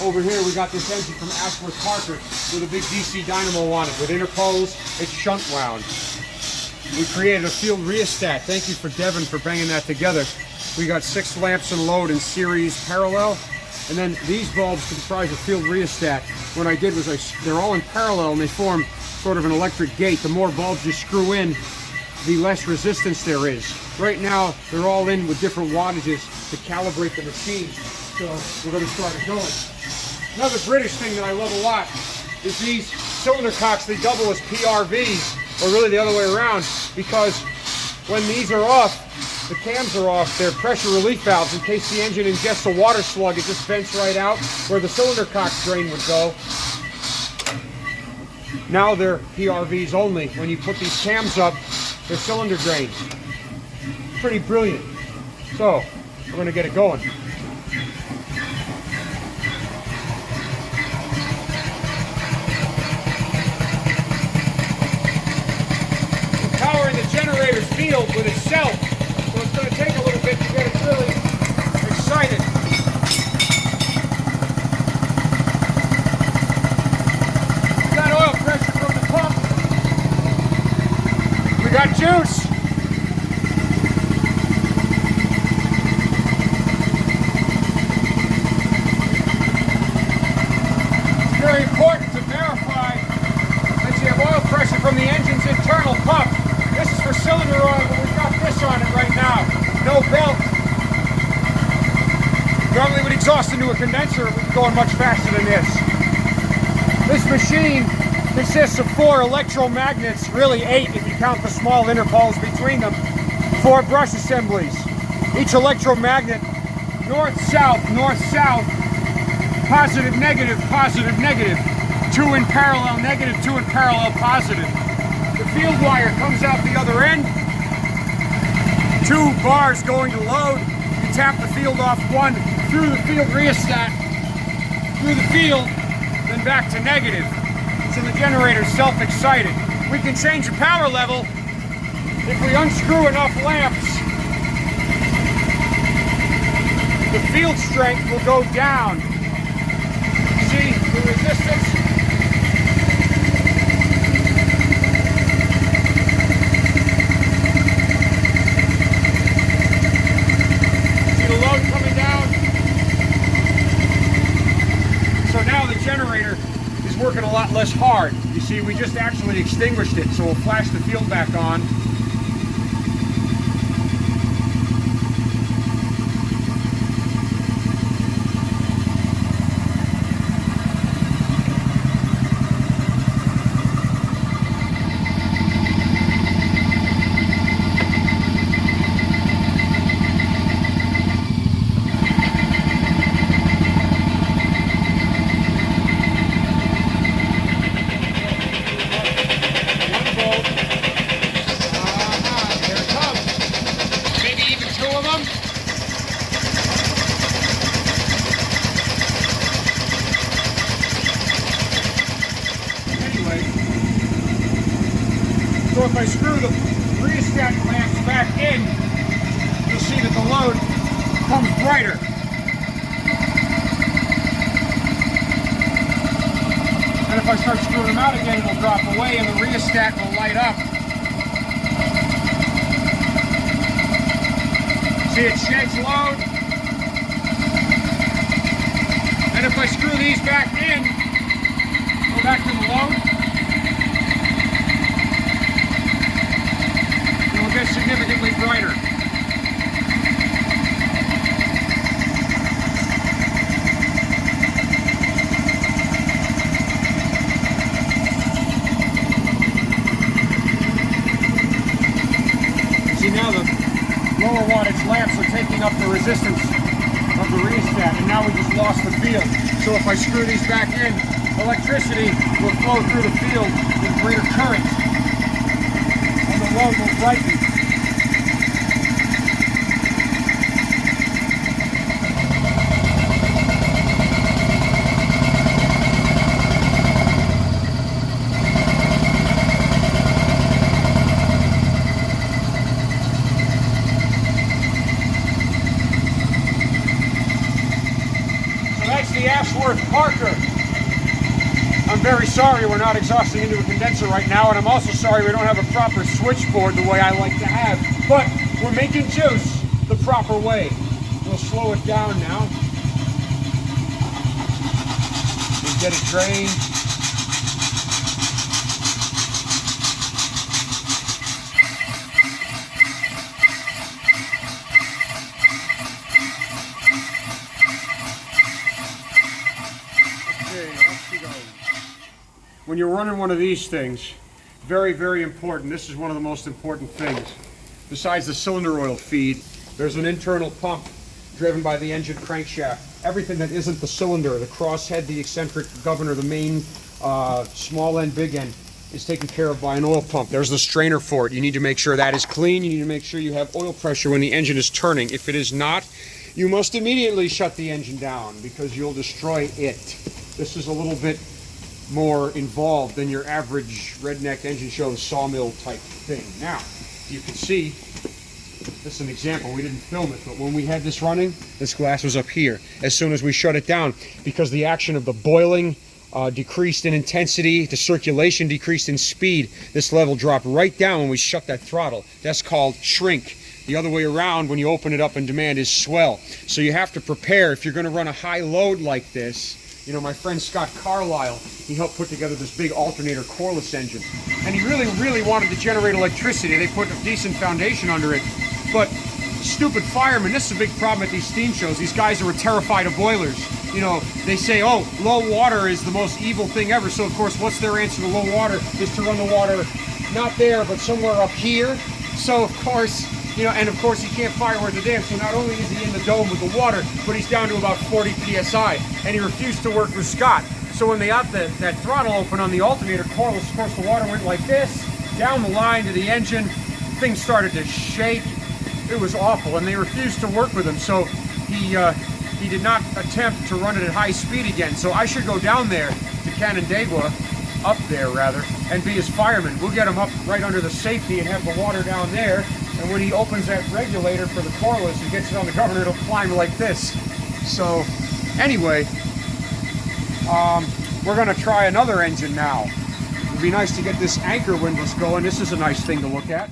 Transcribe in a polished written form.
Over here we got this engine from Ashworth Parker with a big DC dynamo on it. With interpoles, it's shunt wound. We created a field rheostat. Thank you for Devin for bringing that together. We got 6 lamps in load in series parallel. And then these bulbs comprise a field rheostat. What I did was they're all in parallel and they form sort of an electric gate. The more bulbs you screw in, the less resistance there is. Right now, they're all in with different wattages to calibrate the machine. So we're going to start it going. Another British thing that I love a lot is these cylinder cocks. They double as PRVs, or really the other way around, because when these are off, the cams are off, they're pressure relief valves. In case the engine ingests a water slug, it just vents right out where the cylinder cock drain would go. Now they're PRVs only. When you put these cams up, they're cylinder drains. Pretty brilliant. So, we're going to get it going. We're powering the generator's field with itself. So it's going to take a little bit to get it really excited. We got oil pressure from the pump. We got juice. It's very important to verify that you have oil pressure from the engine's internal pump. This is for cylinder oil, but we've got this on it right now. No belt. Normally would exhaust into a condenser, we'd be going much faster than this. This machine consists of 4 electromagnets, really 8 if you count the small interpoles between them, 4 brush assemblies. Each electromagnet, north-south, north-south, positive, negative, positive, negative. 2 in parallel negative, 2 in parallel positive. The field wire comes out the other end. 2 bars going to load. You tap the field off 1 through the field rheostat, through the field, then back to negative. So the generator's self-excited. We can change the power level if we unscrew enough lamps. The field strength will go down. See the resistance? Generator is working a lot less hard. You see, we just actually extinguished it, so we'll flash the field back on. So if I screw the rheostat lamps back in, you'll see that the load comes brighter. And if I start screwing them out again, it'll drop away and the rheostat will light up. See, it sheds load. And if I screw these back in, go back to the load, get significantly brighter. See, now the lower wattage lamps are taking up the resistance of the rheostat, and now we just lost the field. So if I screw these back in, electricity will flow through the field with greater current, and the load will brighten. The Ashworth Parker. I'm very sorry we're not exhausting into a condenser right now, and I'm also sorry we don't have a proper switchboard the way I like to have. But we're making juice the proper way. We'll slow it down now. We get it drained. When you're running one of these things, very, very important. This is one of the most important things. Besides the cylinder oil feed, there's an internal pump driven by the engine crankshaft. Everything that isn't the cylinder, the crosshead, the eccentric governor, the main small end, big end, is taken care of by an oil pump. There's the strainer for it. You need to make sure that is clean. You need to make sure you have oil pressure when the engine is turning. If it is not, you must immediately shut the engine down because you'll destroy it. This is a little bit more involved than your average redneck engine show sawmill type thing. Now, you can see, this is an example, we didn't film it, but when we had this running, this glass was up here. As soon as we shut it down, because the action of the boiling decreased in intensity, the circulation decreased in speed, this level dropped right down when we shut that throttle. That's called shrink. The other way around, when you open it up in demand, is swell. So you have to prepare if you're going to run a high load like this. You know, my friend Scott Carlisle, he helped put together this big alternator coreless engine. And he really, really wanted to generate electricity. They put a decent foundation under it. But stupid firemen, this is a big problem at these steam shows. These guys are terrified of boilers. You know, they say, oh, low water is the most evil thing ever. So, of course, what's their answer to low water is to run the water not there, but somewhere up here. So, of course, you know, and of course he can't fire worth a damn, so not only is he in the dome with the water, but he's down to about 40 psi, and he refused to work with Scott. So when they got that throttle open on the alternator coreless, of course the water went like this, down the line to the engine, things started to shake. It was awful, and they refused to work with him, so he did not attempt to run it at high speed again. So I should go down there to Canandaigua, up there rather, and be his fireman. We'll get him up right under the safety and have the water down there. And when he opens that regulator for the coreless and gets it on the governor, it'll climb like this. So, anyway, we're going to try another engine now. It'd be nice to get this anchor windlass going. This is a nice thing to look at.